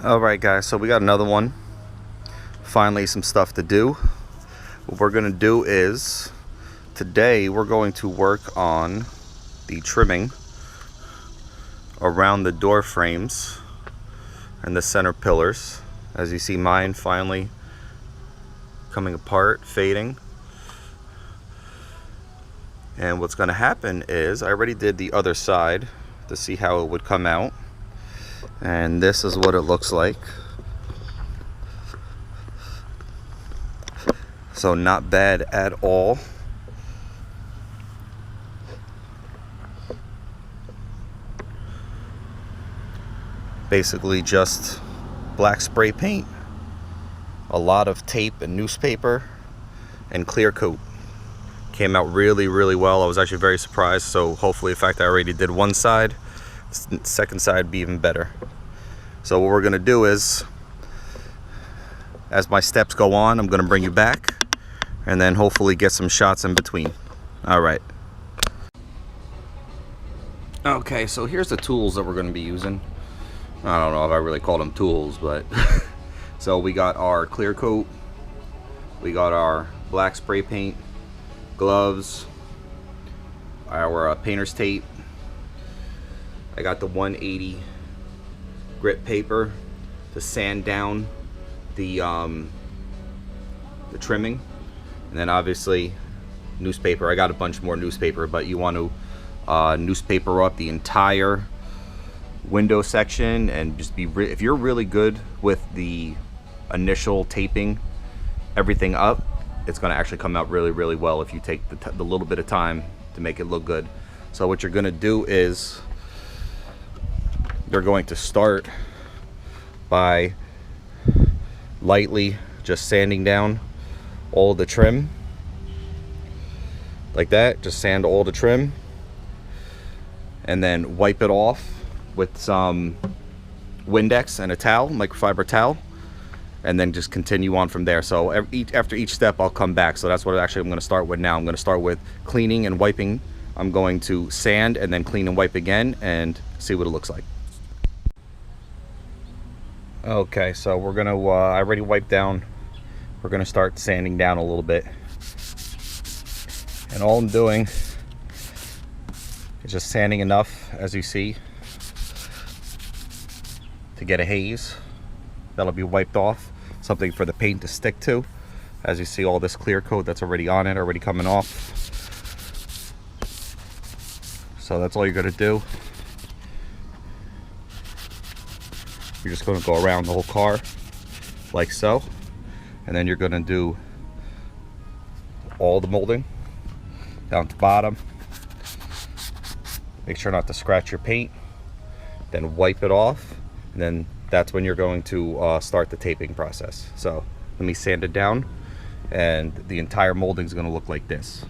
Alright guys, so we got another one. Finally some stuff to do. What we're going to do is, today we're going to work on the trimming around the door frames and the center pillars. As you see, mine finally coming apart, fading. And what's going to happen is, I already did the other side to see how it would come out. And this is what it looks like. So not bad at all. Basically just black spray paint, a lot of tape and newspaper, and clear coat. Came out really well. I was actually very surprised. So hopefully, in fact, I already did one side, the second side be even better. So what we're gonna do is, as my steps go on, I'm gonna bring you back and then hopefully get some shots in between. All right. Okay, so here's the tools that we're gonna be using. I don't know if I really call them tools, but so we got our clear coat, we got our black spray paint, gloves, our painter's tape. I got the 180 grit paper to sand down the trimming, and then obviously newspaper. I got a bunch more newspaper, but you want to newspaper up the entire window section, and just be if you're really good with the initial taping everything up, it's going to actually come out really well if you take the little bit of time to make it look good. So what you're going to do is, you're going to start by lightly just sanding down all the trim like that. Just sand all the trim and then wipe it off with some Windex and a towel, microfiber towel, and then just continue on from there. So after each step I'll come back. So that's what actually I'm going to start with now. I'm going to start with cleaning and wiping. I'm going to sand and then clean and wipe again and see what it looks like. Okay, so we're gonna I already wiped down. We're gonna start sanding down a little bit, and all I'm doing is just sanding enough, as you see, to get a haze that'll be wiped off, something for the paint to stick to. As you see, all this clear coat that's already on it, already coming off. So that's all you're gonna do. You're just going to go around the whole car like so, and then you're going to do all the molding down to bottom. Make sure not to scratch your paint, then wipe it off, and then that's when you're going to start the taping process. So let me sand it down, and the entire molding is going to look like this,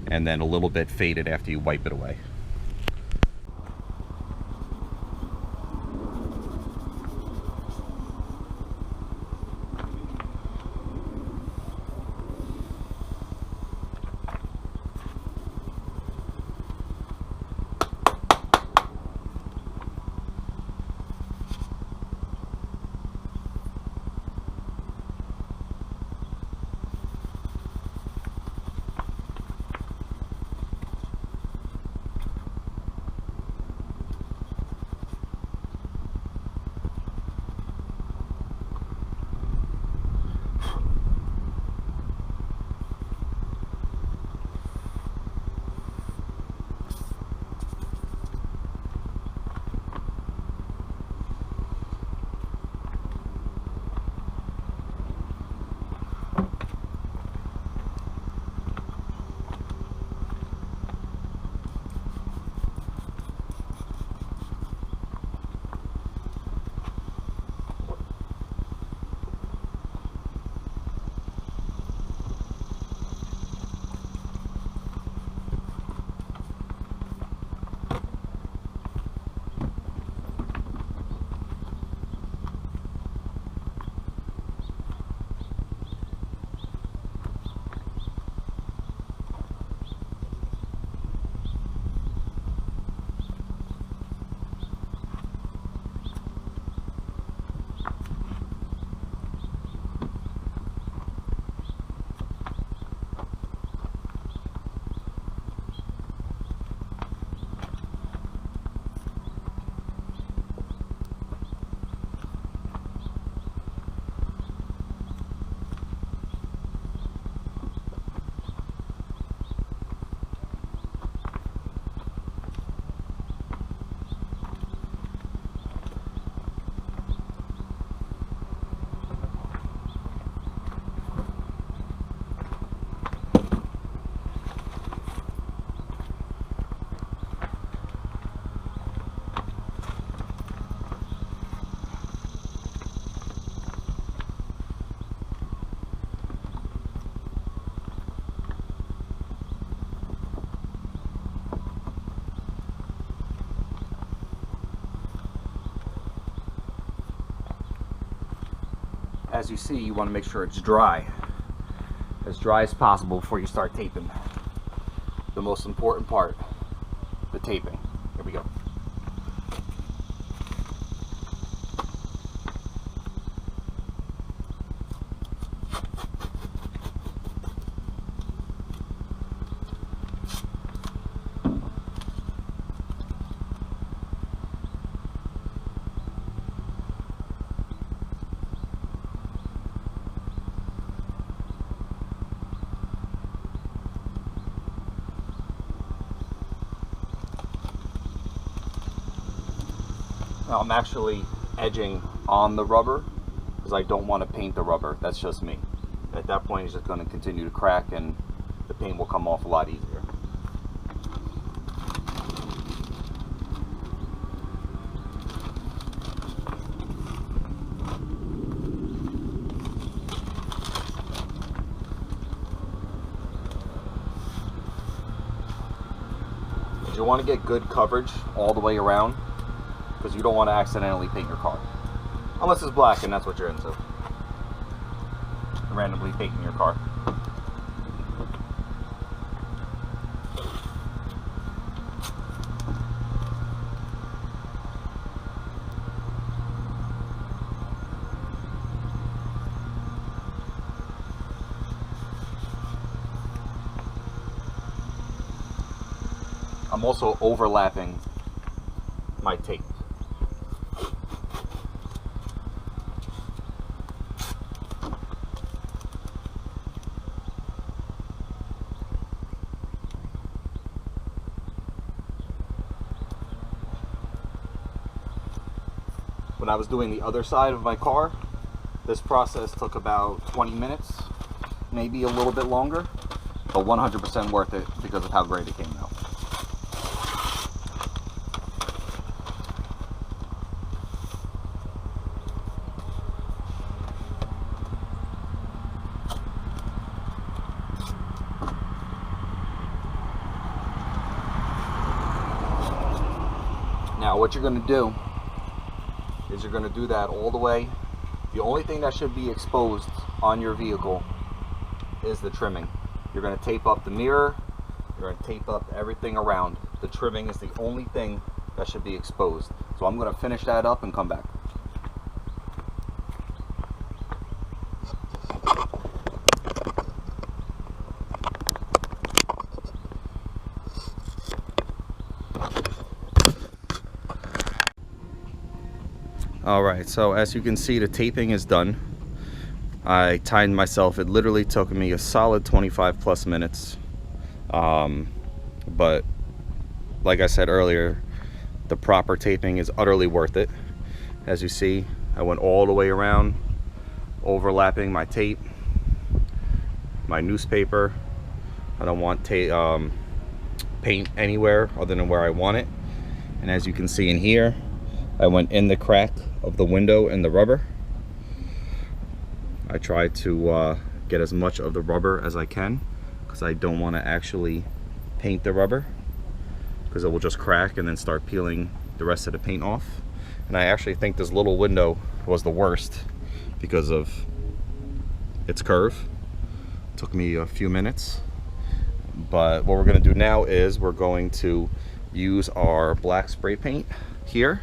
and then a little bit faded after you wipe it away. as you see, you want to make sure it's dry as possible before you start taping. The most important part, the taping. Here we go. Now I'm actually edging on the rubber because I don't want to paint the rubber. That's just me. At that point, it's just going to continue to crack and the paint will come off a lot easier. You want to get good coverage all the way around, because you don't want to accidentally paint your car. Unless it's black and that's what you're into. Randomly painting your car. I'm also overlapping my tape. When I was doing the other side of my car, this process took about 20 minutes, maybe a little bit longer, but 100% worth it because of how great it came out. Now what you're going to do is you're going to do that all the way. The only thing that should be exposed on your vehicle is the trimming. You're going to tape up the mirror, you're going to tape up everything around. The trimming is the only thing that should be exposed. So I'm going to finish that up and come back. Alright, so as you can see, the taping is done. I timed myself. It literally took me a solid 25 plus minutes. But like I said earlier, the proper taping is utterly worth it. As you see, I went all the way around, overlapping my tape, my newspaper. I don't want paint anywhere other than where I want it. And as you can see in here, I went in the crack of the window and the rubber. I tried to get as much of the rubber as I can because I don't want to actually paint the rubber because it will just crack and then start peeling the rest of the paint off. And I actually think this little window was the worst because of its curve. It took me a few minutes, but what we're going to do now is we're going to use our black spray paint here,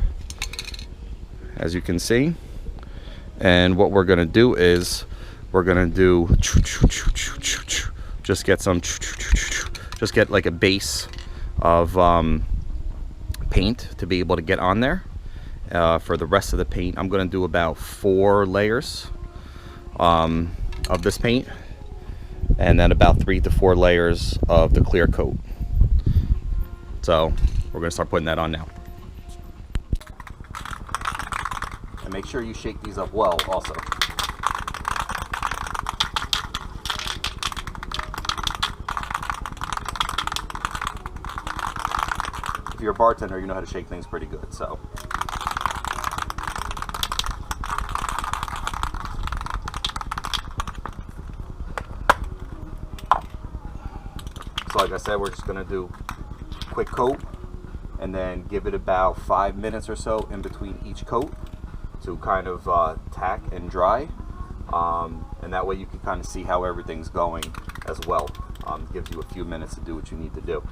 as you can see. And what we're going to do is we're going to do just get like a base of paint to be able to get on there. For the rest of the paint, I'm going to do about 4 layers of this paint, and then about 3 to 4 layers of the clear coat. So we're going to start putting that on now. And make sure you shake these up well also. If you're a bartender, you know how to shake things pretty good, so. So like I said, we're just gonna do a quick coat and then give it about 5 minutes or so in between each coat to kind of tack and dry. and that way you can kind of see how everything's going as well. Gives you a few minutes to do what you need to do.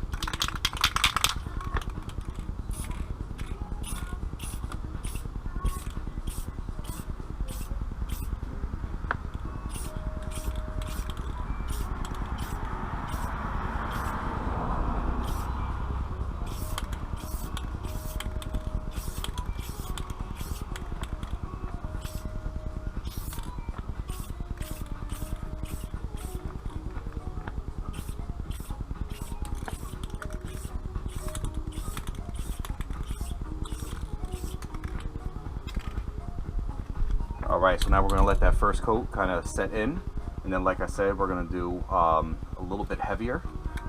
Alright, so now we're going to let that first coat kind of set in, and then like I said, we're going to do a little bit heavier,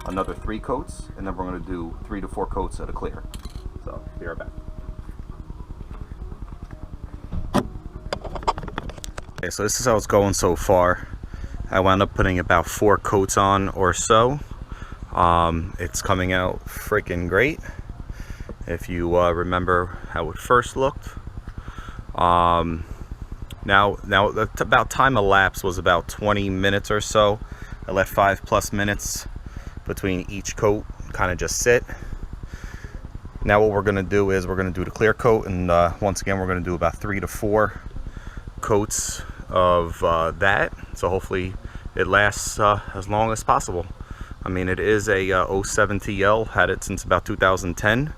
another 3 coats, and then we're going to do 3 to 4 coats of the clear. So, be right back. Okay, so this is how it's going so far. I wound up putting about 4 coats on or so. It's coming out freaking great. If you remember how it first looked. Now about time elapsed was about 20 minutes or so. I left 5+ minutes between each coat, kind of just sit. Now what we're going to do is we're going to do the clear coat, and once again we're going to do about 3 to 4 coats of that. So hopefully it lasts as long as possible. I mean, it is a 07 TL, had it since about 2010.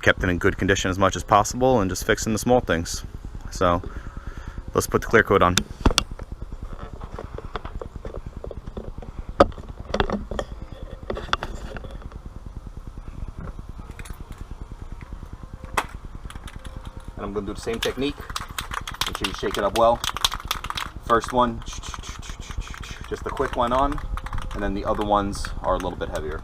Kept it in good condition as much as possible and just fixing the small things. So let's put the clear coat on. And I'm going to do the same technique. Make sure you shake it up well. First one, just a quick one on, and then the other ones are a little bit heavier.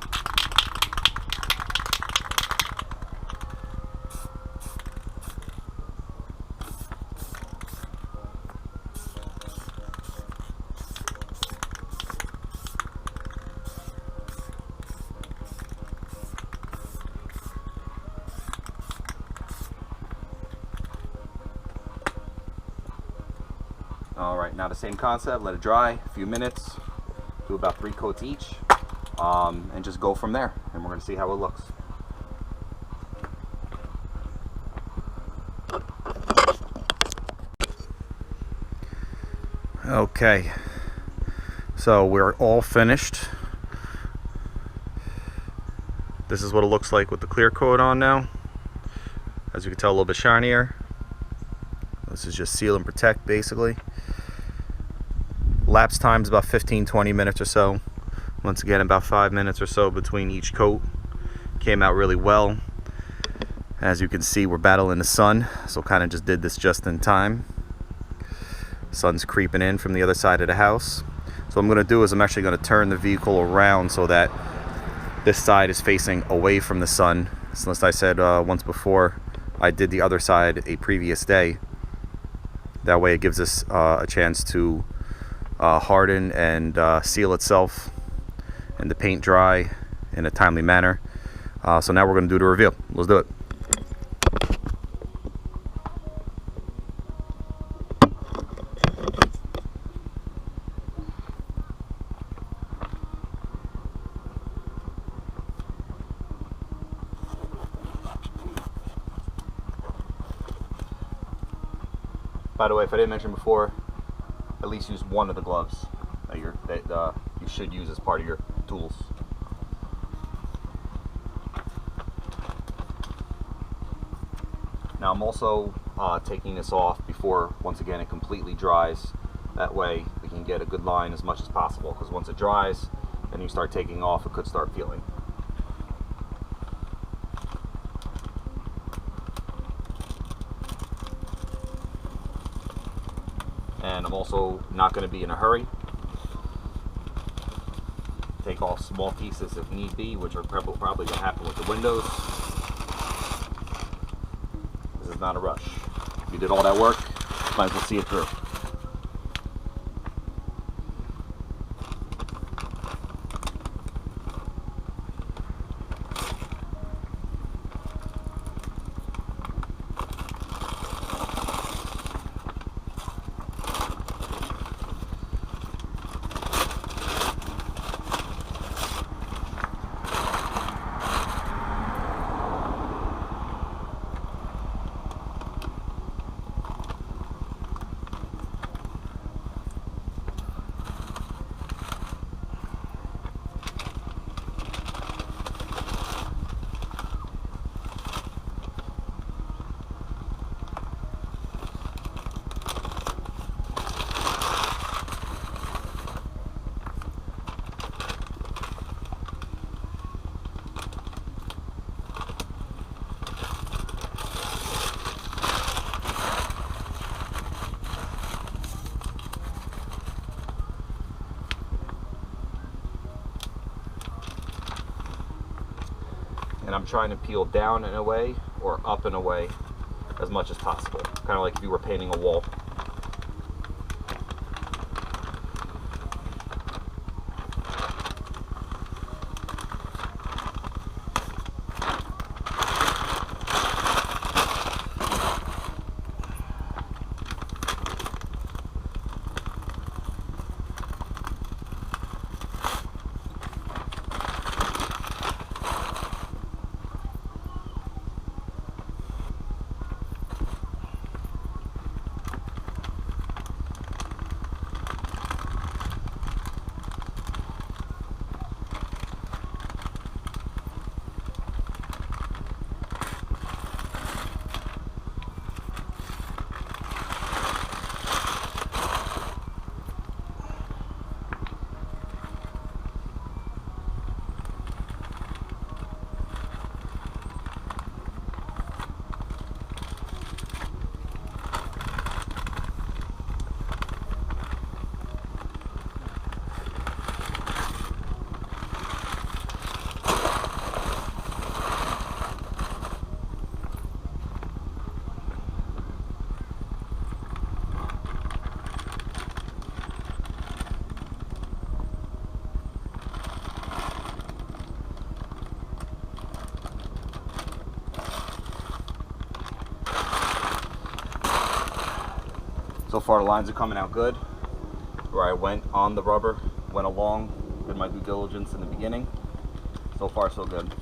Alright, now the same concept, let it dry, a few minutes, do about 3 coats each, and just go from there, and we're going to see how it looks. Okay, so we're all finished. This is what it looks like with the clear coat on now. As you can tell, a little bit shinier. This is just seal and protect basically. Lapse time is about 15-20 minutes or so. Once again, about 5 minutes or so between each coat. Came out really well. As you can see, we're battling the sun, so kind of just did this just in time. Sun's creeping in from the other side of the house. So what I'm going to do is I'm actually going to turn the vehicle around so that this side is facing away from the sun. Since I said once before, I did the other side a previous day. That way it gives us a chance to harden and seal itself and the paint dry in a timely manner. So now we're going to do the reveal. Let's do it. By the way, if I didn't mention before, at least use one of the gloves that you should use as part of your tools. Now I'm also taking this off before, once again, it completely dries. That way we can get a good line as much as possible, because once it dries and you start taking off, it could start peeling. And I'm also not going to be in a hurry. Take off small pieces if need be, which are probably going to happen with the windows. This is not a rush. If you did all that work, might as well see it through. I'm trying to peel down and away or up and away as much as possible, kind of like if you were painting a wall. So far the lines are coming out good. Where I went on the rubber, went along, did my due diligence in the beginning. So far so good.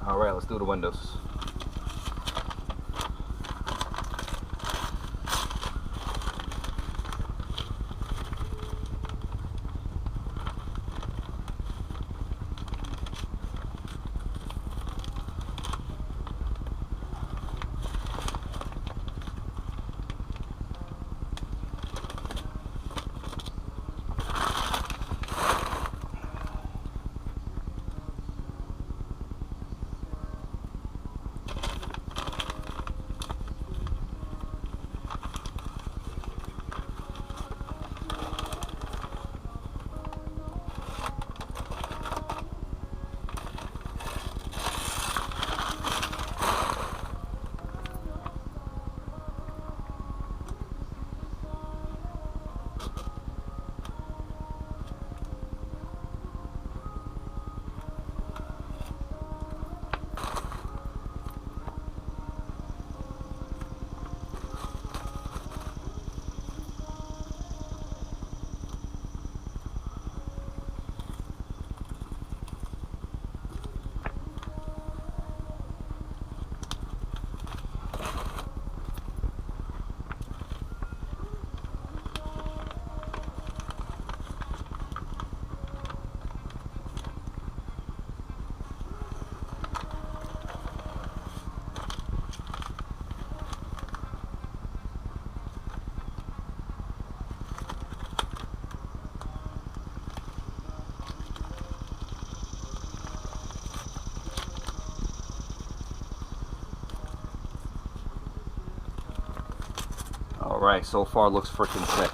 Alright, let's do the windows. Alright, so far looks freaking sick.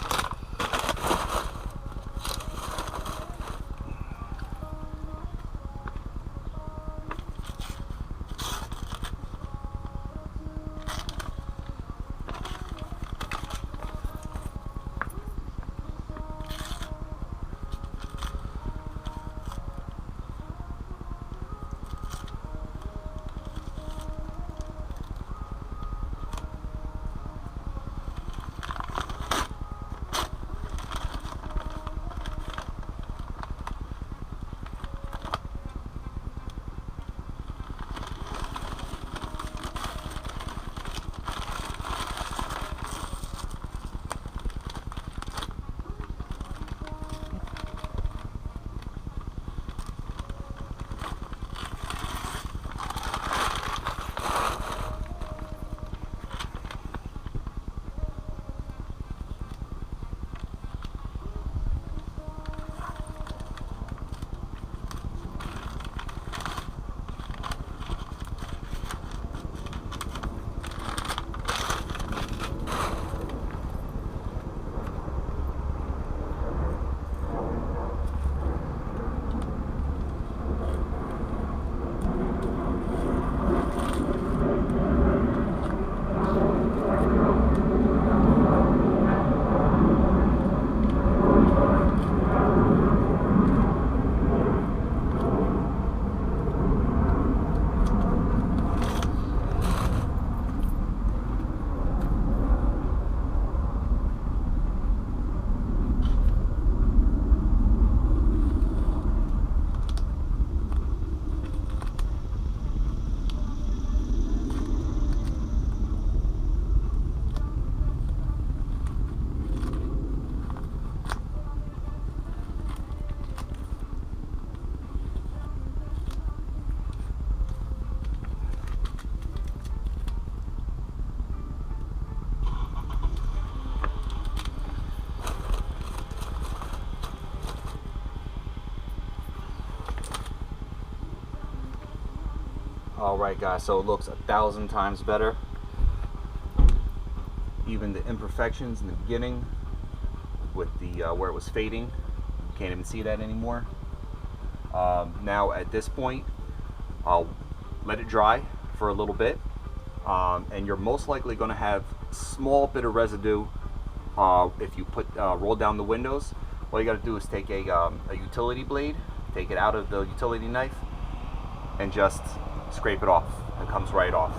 Alright guys, so it looks 1,000 times better. Even the imperfections in the beginning with the where it was fading, you can't even see that anymore. Now at this point, I'll let it dry for a little bit, and you're most likely going to have a small bit of residue if you put roll down the windows. All you got to do is take a utility blade, take it out of the utility knife, and just scrape it off. It comes right off.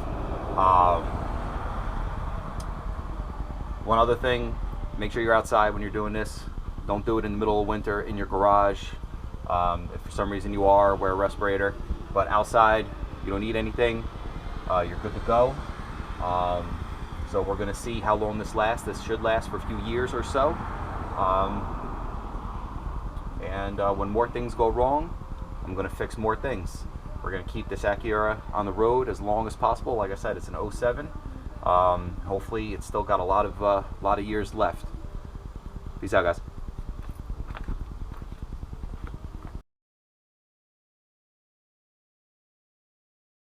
One other thing, make sure you're outside when you're doing this. Don't do it in the middle of winter in your garage. If for some reason you are, wear a respirator. But outside, you don't need anything. You're good to go. So we're going to see how long this lasts. This should last for a few years or so. And when more things go wrong, I'm going to fix more things. We're going to keep this Acura on the road as long as possible. Like I said, it's an 07. Hopefully it's still got a lot of years left. Peace out, guys.